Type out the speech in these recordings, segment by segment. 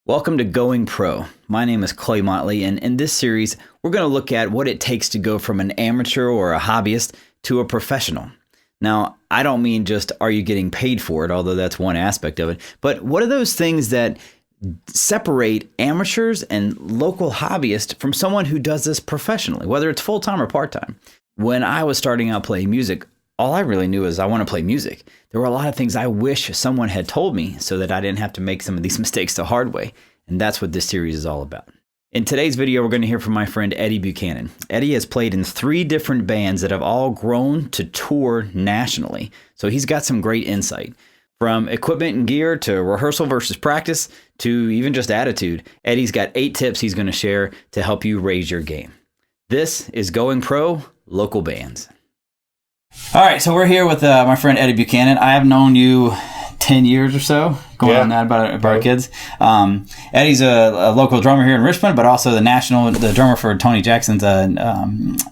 Welcome to Going Pro. My name is PRO Mottley, and in this series, we're going to look at what it takes to go from an amateur or a hobbyist to a professional. Now, I don't mean just are you getting paid for it, although that's one aspect of it, but what are those things that separate amateurs and local hobbyists from someone who does this professionally, whether it's full-time or part-time? When I was starting out playing music, all I really knew is I want to play music. There were a lot of things I wish someone had told me so that I didn't have to make some of these mistakes the hard way. And that's what this series is all about. In today's video, we're going to hear from my friend Eddie Buchanan. Eddie has played in 3 different bands that have all grown to tour nationally. So he's got some great insight. From equipment and gear to rehearsal versus practice to even just attitude, Eddie's got 8 tips he's going to share to help you raise your game. This is Going Pro, Local Bands. All right, so we're here with my friend Eddie Buchanan. I have known you 10 years or so, going on that about our kids. Eddie's a local drummer here in Richmond, but also the drummer for Tony Jackson's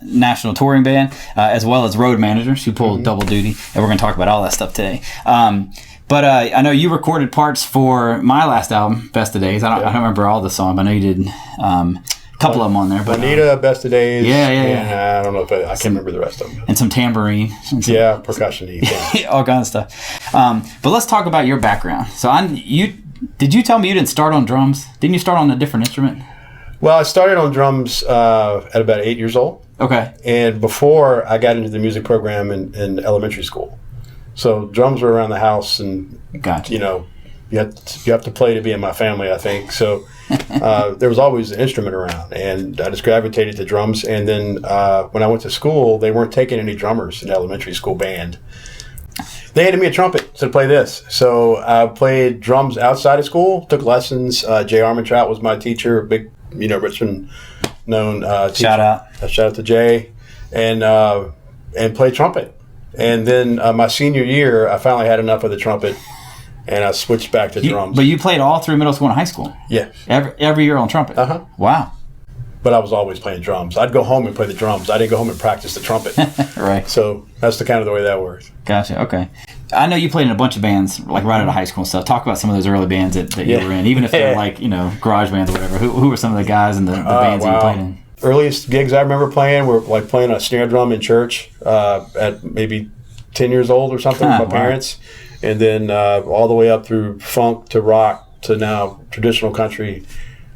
national touring band, as well as road managers who pull double duty. And we're going to talk about all that stuff today. But I know you recorded parts for my last album, Best of Days. I don't remember all the songs, but I know you did a couple of them on there. But Bonita, Best of Days. Yeah. And I don't know if I can't remember the rest of them. And some tambourine. Percussion-y things. All kinds of stuff. But let's talk about your background. So did you tell me you didn't start on drums? Didn't you start on a different instrument? Well, I started on drums at about 8 years old. Okay. And before I got into the music program in elementary school. So drums were around the house, and gotcha. You have to play to be in my family, I think. So there was always an instrument around, and I just gravitated to drums. And then when I went to school, they weren't taking any drummers in elementary school band. They handed me a trumpet to play this. So I played drums outside of school, took lessons. Jay Armentrout was my teacher, a big, Richmond known teacher. Shout out. Shout out to Jay. And played trumpet. And then my senior year, I finally had enough of the trumpet, and I switched back to drums. But you played all through middle school and high school? Yeah. Every year on trumpet? Uh-huh. Wow. But I was always playing drums. I'd go home and play the drums. I didn't go home and practice the trumpet. Right. So that's the kind of the way that works. Gotcha. Okay. I know you played in a bunch of bands, like right out of high school and stuff. Talk about some of those early bands that you were in, even if they're like, garage bands or whatever. Who were some of the guys in the bands that you played in? Earliest gigs I remember playing were like playing a snare drum in church at maybe 10 years old or something with my parents. And then all the way up through funk to rock to now traditional country.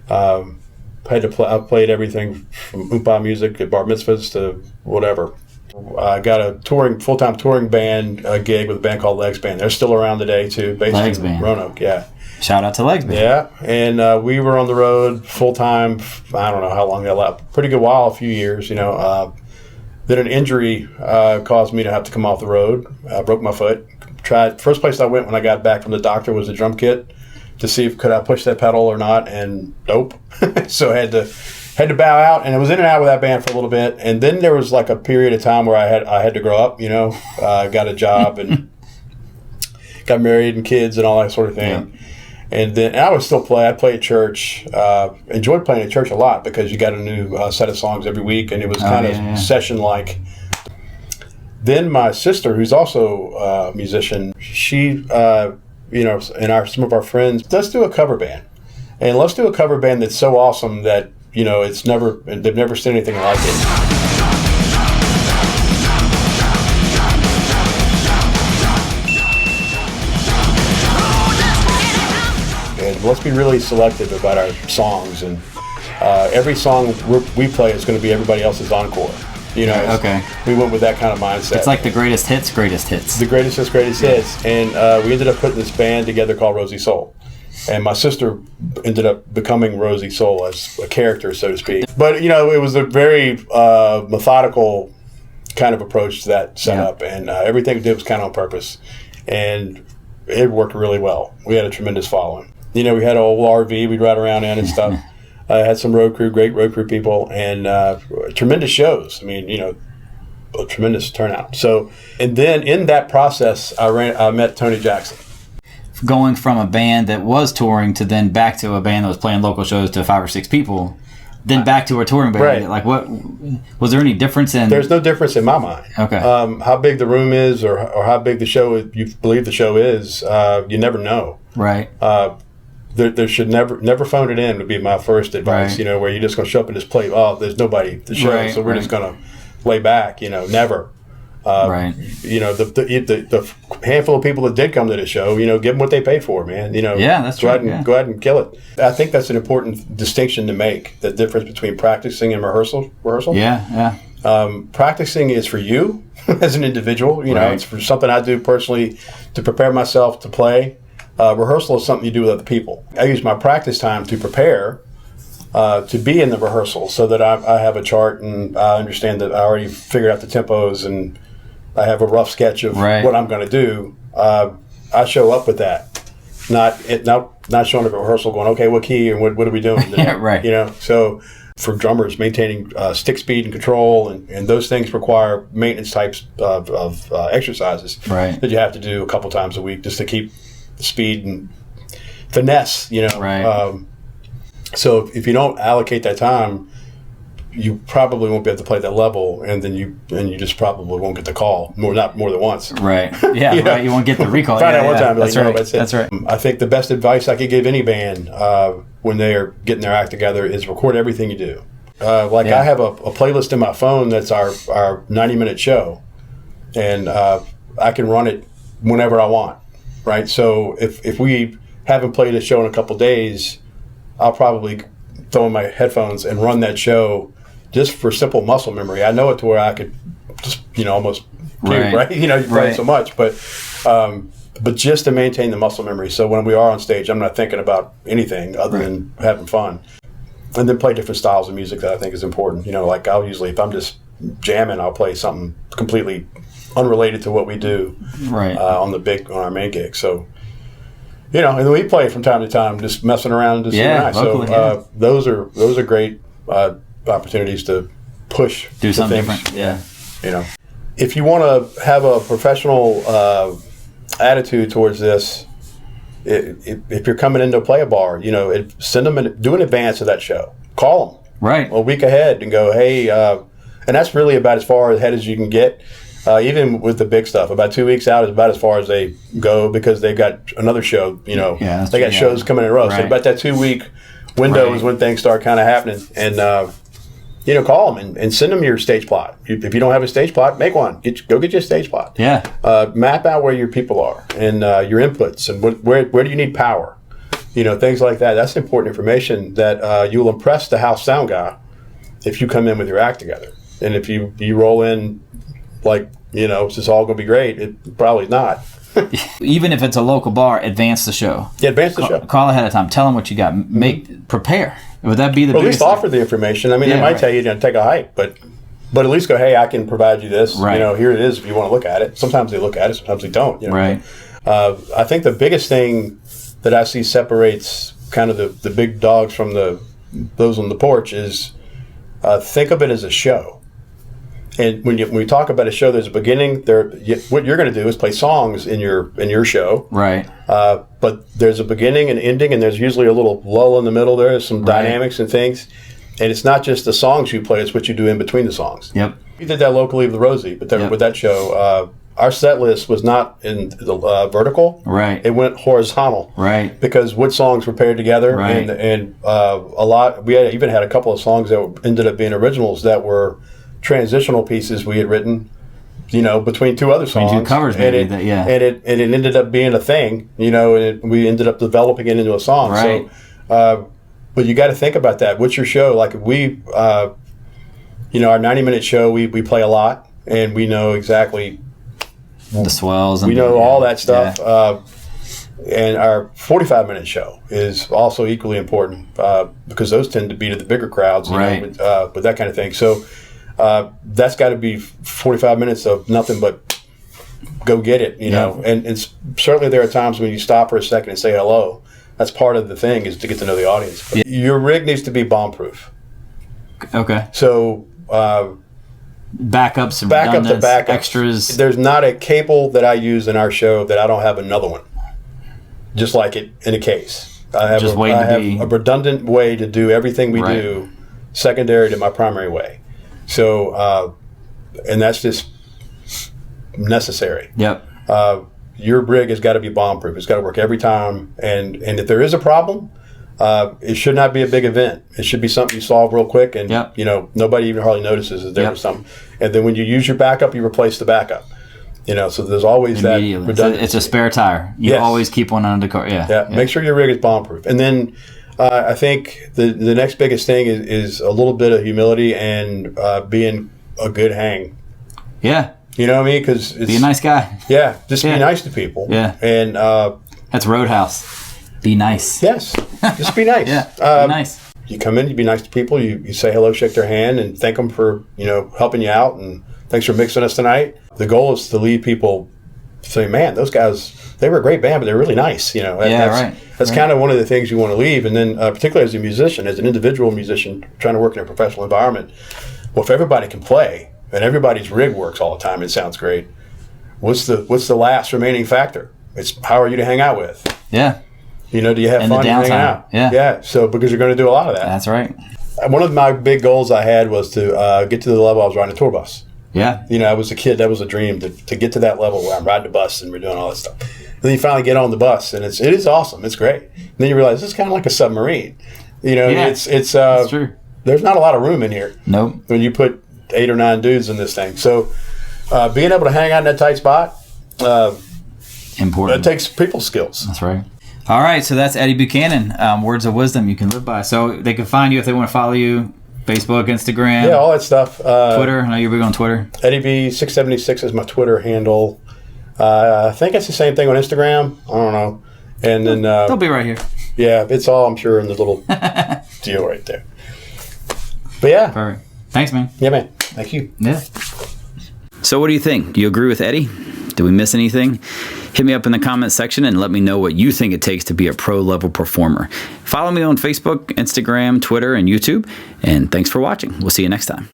I played everything from oompa music at bar mitzvahs to whatever. I got a full-time touring band gig with a band called Legs Band. They're still around today too, based in Roanoke. Yeah. Shout out to Legs Band. Yeah, and we were on the road full-time. I don't know how long that lasted. Pretty good while, a few years. Then an injury caused me to have to come off the road. I broke my foot. First place I went when I got back from the doctor was the drum kit to see if could I push that pedal or not, and nope. So I had to bow out, and I was in and out with that band for a little bit, and then there was like a period of time where I had to grow up. Got a job and got married and kids and all that sort of thing. Yeah. And then I would still play. I'd play at church. Enjoyed playing at church a lot because you got a new set of songs every week, and it was kind of session-like. Then my sister, who's also a musician, she, and some of our friends, let's do a cover band. And let's do a cover band that's so awesome that, they've never seen anything like it. Let's be really selective about our songs, and every song we play is going to be everybody else's encore. Okay. We went with that kind of mindset. It's like the greatest hits. The greatest hits. And we ended up putting this band together called Rosie Soul. And my sister ended up becoming Rosie Soul as a character, so to speak. But, it was a very methodical kind of approach to that setup, and everything we did was kind of on purpose. And it worked really well. We had a tremendous following. We had an old RV we'd ride around in and stuff. I had some great road crew people, and tremendous shows. I mean, a tremendous turnout. So, and then in that process, I met Tony Jackson. Going from a band that was touring to then back to a band that was playing local shows to 5 or 6 people, then back to a touring band. Right. Like, what was there any difference in? There's no difference in my mind. Okay. How big the room is, or how big the show you believe the show is, you never know. Right. there should never phone it in would be my first advice. Right. Where you're just going to show up and just play. Oh, there's nobody at the show, Right, so we're just going to lay back. Never. Right. The handful of people that did come to the show, give them what they pay for, man. Yeah, that's true. Go ahead and kill it. I think that's an important distinction to make. The difference between practicing and rehearsal. Yeah. Practicing is for you as an individual. It's for something I do personally to prepare myself to play. Rehearsal is something you do with other people. I use my practice time to prepare to be in the rehearsal, so that I have a chart and I understand that I already figured out the tempos and I have a rough sketch of what I'm going to do. I show up with that, not showing up at rehearsal going, okay, what key and what are we doing today? Yeah, right. So for drummers, maintaining stick speed and control and those things require maintenance types of exercises that you have to do a couple times a week just to keep the speed and finesse. Right. So if you don't allocate that time, you probably won't be able to play that level, and then you just probably won't get the call, not more than once. Right. Yeah. Right. You won't get the recall. Find out one time. That's right. That's right. I think the best advice I could give any band when they are getting their act together is record everything you do. I have a playlist in my phone that's our 90-minute show, and I can run it whenever I want. Right. So if we haven't played a show in a couple days, I'll probably throw in my headphones and run that show just for simple muscle memory. I know it to where I could just, almost puke, right? You play it so much, but just to maintain the muscle memory. So when we are on stage, I'm not thinking about anything other than having fun. And then play different styles of music that I think is important. I'll usually, if I'm just jamming, I'll play something completely unrelated to what we do on our main gig. So, and then we play from time to time, just messing around, just nice. Vocally, those are great opportunities to push, do something different. Yeah, if you want to have a professional attitude towards this, if you're coming in to play a bar, send them do an advance of that show. Call them a week ahead and go, hey, and that's really about as far ahead as you can get. Even with the big stuff, about 2 weeks out is about as far as they go because they've got another show. They got shows coming in a row. So about that 2 week window is when things start kind of happening. And call them and send them your stage plot. If you don't have a stage plot, make one. Go get your stage plot. Yeah. Map out where your people are and your inputs and where do you need power. Things like that. That's important information that you'll impress the house sound guy if you come in with your act together. And if you roll in it's just all going to be great. It probably not. Even if it's a local bar, advance the show. Yeah, advance the show. Call ahead of time. Tell them what you got. Prepare. Would that be the biggest? At least offer thing? the information. I mean, they might tell you to take a hike, but at least go, hey, I can provide you this. Right. Here it is if you want to look at it. Sometimes they look at it, sometimes they don't. Right. I think the biggest thing that I see separates kind of the big dogs from those on the porch is think of it as a show. And when we talk about a show, there's a beginning. What you're going to do is play songs in your show, right? But there's a beginning and ending, and there's usually a little lull in the middle. There's some dynamics and things, and it's not just the songs you play; it's what you do in between the songs. Yep. We did that locally with Rosie, but with that show, our set list was not in the vertical. Right. It went horizontal. Right. Because what songs were paired together, and a lot. We even had a couple of songs that ended up being originals that were transitional pieces we had written, between two other songs. Two covers, maybe. And it ended up being a thing, and we ended up developing it into a song. Right. So, but you got to think about that. What's your show? Like we, our 90-minute show, we play a lot, and we know exactly the swells. We know all that stuff. Yeah. And our 45-minute show is also equally important because those tend to be to the bigger crowds, with that kind of thing. So. That's got to be 45 minutes of nothing but go get it, And it's certainly there are times when you stop for a second and say hello. That's part of the thing is to get to know the audience. But your rig needs to be bomb-proof. Okay. So backups, extras. There's not a cable that I use in our show that I don't have another one, just like it in a case. I have a redundant way to do everything we do, secondary to my primary way. So, and that's just necessary. Yep. your rig has got to be bomb proof. It's got to work every time. And if there is a problem, it should not be a big event. It should be something you solve real quick, and nobody even hardly notices that there was something. And then when you use your backup, you replace the backup. So there's always that redundancy. It's a spare tire. You always keep one under the car. Yeah. Make sure your rig is bomb proof. And then I think the next biggest thing is a little bit of humility and being a good hang. Yeah. You know what I mean? Because be a nice guy. Yeah, just be nice to people. Yeah. And that's Roadhouse. Be nice. Yes, just be nice. Be nice. You come in, you be nice to people. You say hello, shake their hand, and thank them for helping you out, and thanks for mixing us tonight. The goal is to leave people saying, "Man, those guys, they were a great band, but they're really nice." That's kind of one of the things you want to leave. And then, particularly as a musician, as an individual musician trying to work in a professional environment, well, if everybody can play and everybody's rig works all the time, it sounds great. What's the last remaining factor? It's how are you to hang out with? Yeah. Do you have fun hanging out? Yeah. So because you're going to do a lot of that. That's right. One of my big goals I had was to get to the level I was riding a tour bus. Yeah. I was a kid. That was a dream to get to that level where I'm riding the bus and we're doing all this stuff. And then you finally get on the bus and it is awesome. It's great. And then you realize it's kind of like a submarine. It's true. There's not a lot of room in here. Nope. When you put 8 or 9 dudes in this thing. So being able to hang out in that tight spot, important. It takes people skills. That's right. All right, so that's Eddie Buchanan. Words of wisdom you can live by. So they can find you if they want to follow you. Facebook, Instagram. Yeah, all that stuff. Twitter. I know you're big on Twitter. Eddie B676 is my Twitter handle. I think it's the same thing on Instagram. I don't know. And then they'll be right here. Yeah, it's all, I'm sure, in the little deal right there. But yeah. Perfect. Thanks, man. Yeah, man. Thank you. Yeah. So what do you think? Do you agree with Eddie? Did we miss anything? Hit me up in the comment section and let me know what you think it takes to be a pro level performer. Follow me on Facebook, Instagram, Twitter, and YouTube. And thanks for watching. We'll see you next time.